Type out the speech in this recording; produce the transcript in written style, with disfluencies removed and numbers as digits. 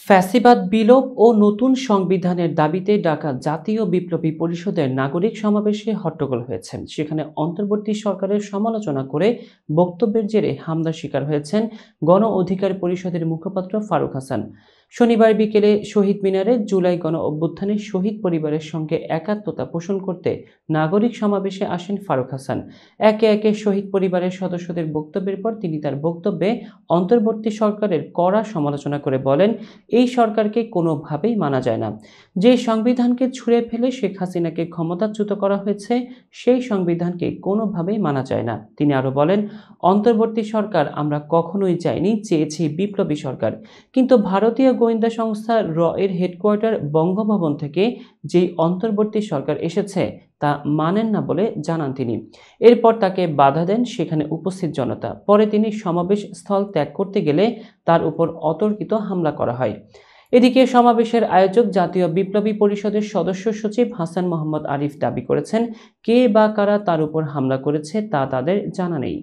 ফ্যাসিবাদ বিলোপ ও নতুন সংবিধানের দাবিতে ডাকা জাতীয় বিপ্লবী পরিষদের নাগরিক সমাবেশে হট্টগোল হয়েছে। সেখানে অন্তর্বর্তী সরকারের সমালোচনা করে বক্তব্যের জেরে হামলার শিকার হয়েছেন গণ অধিকার পরিষদের মুখপাত্র ফারুক হাসান। শনিবার বিকেলে শহীদ মিনারে জুলাই গণ অভ্যুত্থানে শহীদ পরিবারের সঙ্গে একাত্মতা পোষণ করতে নাগরিক সমাবেশে আসেন ফারুক হাসান। একে একে শহীদ পরিবারের সদস্যদের বক্তব্যের পর তিনি তার বক্তব্যে অন্তর্বর্তী সরকারের কড়া সমালোচনা করে বলেন, এই সরকারকে কোনোভাবেই মানা যায় না। যে সংবিধানকে ছুঁড়ে ফেলে শেখ হাসিনাকে ক্ষমতাচ্যুত করা হয়েছে, সেই সংবিধানকে কোনোভাবেই মানা যায় না। তিনি আরও বলেন, অন্তর্বর্তী সরকার আমরা কখনোই চাইনি, চেয়েছি বিপ্লবী সরকার। কিন্তু ভারতীয় গোয়েন্দা সংস্থা র এর হেডকোয়ার্টার বঙ্গভবন থেকে যেই অন্তর্বর্তী সরকার এসেছে তা মানেন না বলে জানান তিনি। এরপর তাকে বাধা দেন সেখানে উপস্থিত জনতা। পরে তিনি সমাবেশ স্থল ত্যাগ করতে গেলে তার উপর অতর্কিত হামলা করা হয়। এদিকে সমাবেশের আয়োজক জাতীয় বিপ্লবী পরিষদের সদস্য সচিব হাসান মোহাম্মদ আরিফ দাবি করেছেন, কে বা কারা তার উপর হামলা করেছে তা তাদের জানা নেই।